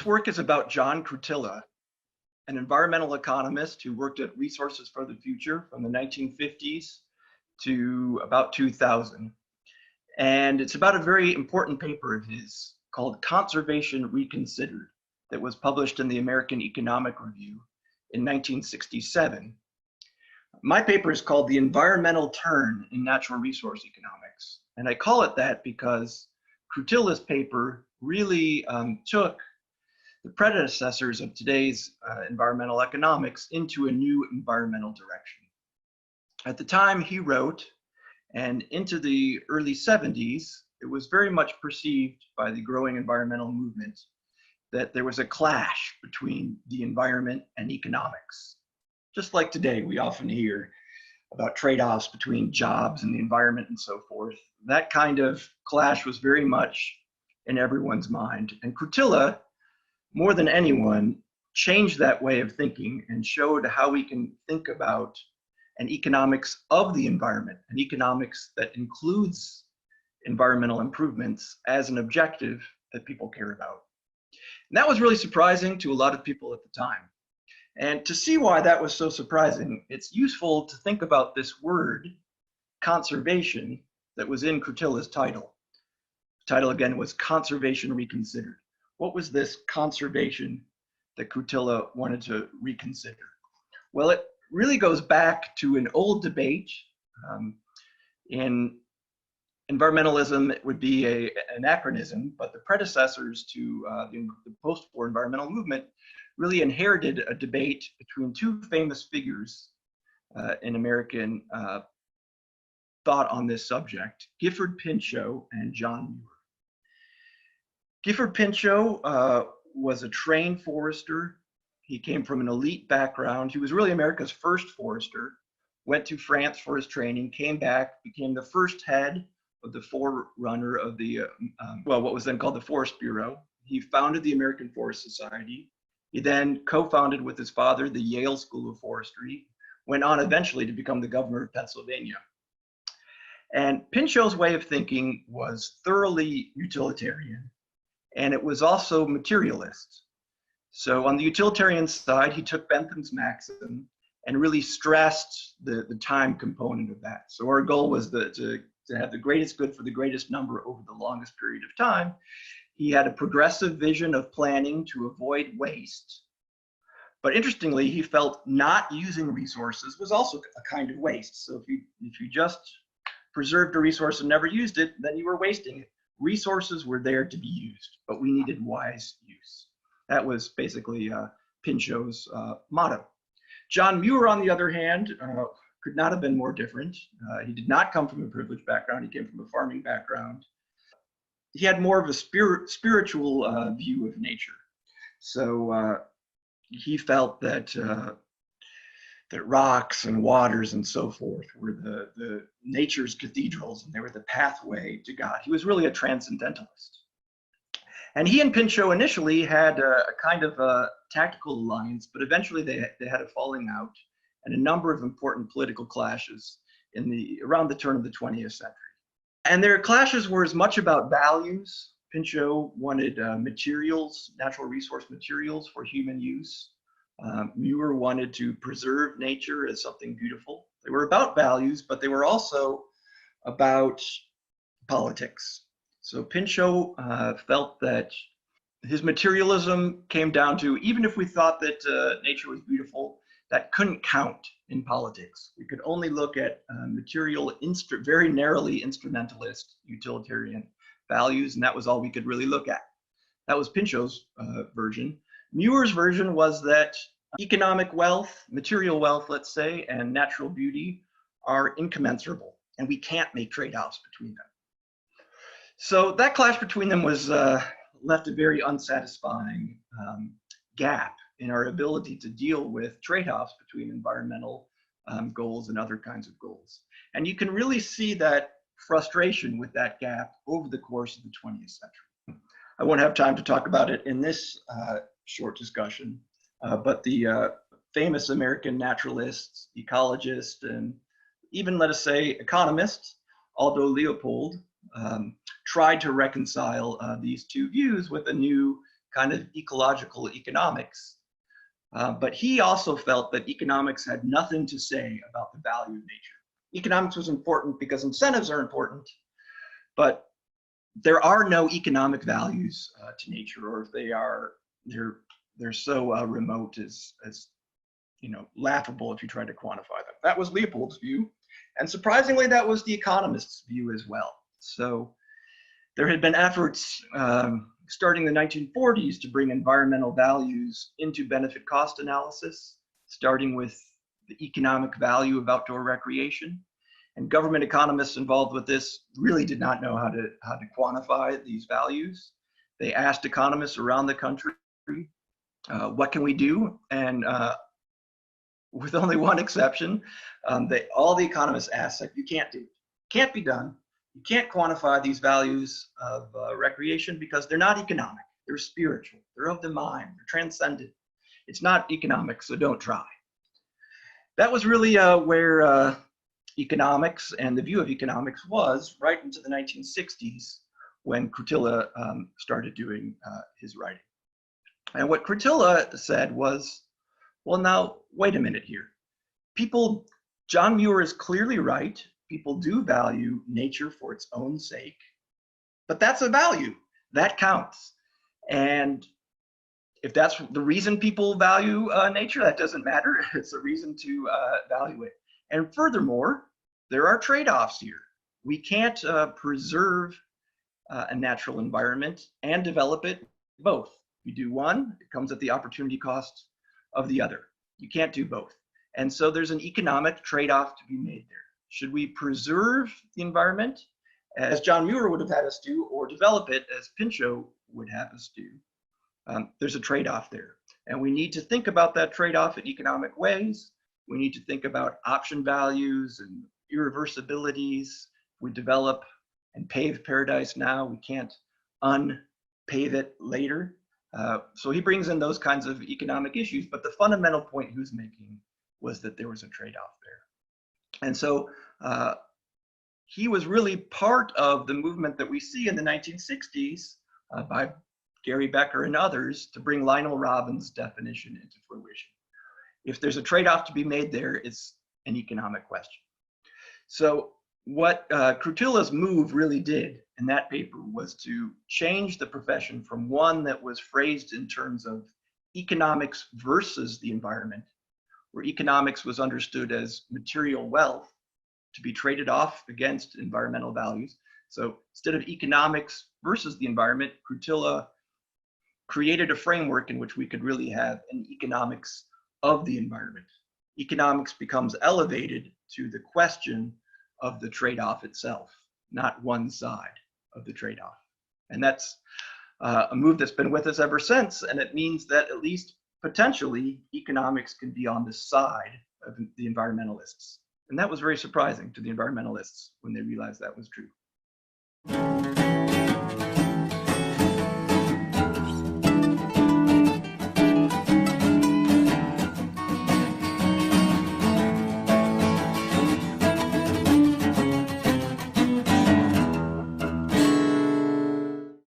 work is about John Krutilla, an environmental economist who worked at Resources for the Future from the 1950s to about 2000. And it's about a very important paper of his called Conservation Reconsidered that was published in the American Economic Review in 1967. My paper is called The Environmental Turn in Natural Resource Economics. And I call it that because Krutilla's paper really took the predecessors of today's environmental economics into a new environmental direction. At the time he wrote, and into the early 70s, it was very much perceived by the growing environmental movement that there was a clash between the environment and economics. Just like today, we often hear about trade-offs between jobs and the environment and so forth. That kind of clash was very much in everyone's mind. And Krutilla, more than anyone, changed that way of thinking and showed how we can think about an economics of the environment, an economics that includes environmental improvements as an objective that people care about. And that was really surprising to a lot of people at the time. And to see why that was so surprising, it's useful to think about this word, conservation, that was in Krutilla's title. The title again was Conservation Reconsidered. What was this conservation that Krutilla wanted to reconsider? Well, it really goes back to an old debate. In environmentalism, it would be an anachronism, but the predecessors to the post-war environmental movement really inherited a debate between two famous figures in American thought on this subject, Gifford Pinchot and John Muir. Gifford Pinchot was a trained forester. He came from an elite background. He was really America's first forester, went to France for his training, came back, became the first head of the forerunner of the, what was then called the Forest Bureau. He founded the American Forest Society. He then co-founded with his father the Yale School of Forestry, went on eventually to become the governor of Pennsylvania. And Pinchot's way of thinking was thoroughly utilitarian, and it was also materialist. So on the utilitarian side, he took Bentham's maxim and really stressed the time component of that. So our goal was to have the greatest good for the greatest number over the longest period of time. He had a progressive vision of planning to avoid waste. But interestingly, he felt not using resources was also a kind of waste. So if you just preserved a resource and never used it, then you were wasting it. Resources were there to be used, but we needed wise use. That was basically Pinchot's motto. John Muir, on the other hand, could not have been more different. He did not come from a privileged background. He came from a farming background. He had more of a spiritual view of nature. So he felt that rocks and waters and so forth were the nature's cathedrals, and they were the pathway to God. He was really a transcendentalist. And he and Pinchot initially had a kind of a tactical alliance, but eventually they had a falling out and a number of important political clashes around the turn of the 20th century. And their clashes were as much about values. Pinchot wanted materials, natural resource materials for human use. Muir wanted to preserve nature as something beautiful. They were about values, but they were also about politics. So Pinchot felt that his materialism came down to, even if we thought that nature was beautiful, that couldn't count in politics. We could only look at material, very narrowly instrumentalist, utilitarian values, and that was all we could really look at. That was Pinchot's version. Muir's version was that economic wealth, material wealth, let's say, and natural beauty are incommensurable, and we can't make trade-offs between them. So that clash between them was left a very unsatisfying gap in our ability to deal with trade-offs between environmental goals and other kinds of goals. And you can really see that frustration with that gap over the course of the 20th century. I won't have time to talk about it in this short discussion, but the famous American naturalists, ecologists, and even, let us say, economists, Aldo Leopold, tried to reconcile these two views with a new kind of ecological economics. But he also felt that economics had nothing to say about the value of nature. Economics was important because incentives are important, but there are no economic values to nature, or if they are, they're so remote as laughable if you try to quantify them. That was Leopold's view, and surprisingly, that was the economists' view as well. So there had been efforts starting in the 1940s to bring environmental values into benefit cost analysis, starting with the economic value of outdoor recreation. And government economists involved with this really did not know how to quantify these values. They asked economists around the country, what can we do? And with only one exception, all the economists asked, like, you can't do it. Can't be done. You can't quantify these values of recreation because they're not economic. They're spiritual. They're of the mind. They're transcendent. It's not economic, so don't try. That was really where economics and the view of economics was right into the 1960s when Krutilla started doing his writing. And what Krutilla said was, well, now, wait a minute here. John Muir is clearly right. People do value nature for its own sake, but that's a value. That counts. And if that's the reason people value nature, that doesn't matter. It's a reason to value it. And furthermore, there are trade-offs here. We can't preserve a natural environment and develop it both. If you do one, it comes at the opportunity cost of the other. You can't do both. And so there's an economic trade-off to be made there. Should we preserve the environment, as John Muir would have had us do, or develop it as Pinchot would have us do? There's a trade-off there. And we need to think about that trade-off in economic ways. We need to think about option values and irreversibilities. We develop and pave paradise now. We can't unpave it later. So he brings in those kinds of economic issues, but the fundamental point he was making was that there was a trade-off there. And so he was really part of the movement that we see in the 1960s by Gary Becker and others to bring Lionel Robbins' definition into fruition. If there's a trade-off to be made there, it's an economic question. So what Krutilla's move really did in that paper was to change the profession from one that was phrased in terms of economics versus the environment, where economics was understood as material wealth to be traded off against environmental values. So instead of economics versus the environment, Krutilla created a framework in which we could really have an economics of the environment. Economics becomes elevated to the question of the trade-off itself, not one side of the trade-off. And that's a move that's been with us ever since, and it means that at least potentially economics can be on the side of the environmentalists. And that was very surprising to the environmentalists when they realized that was true.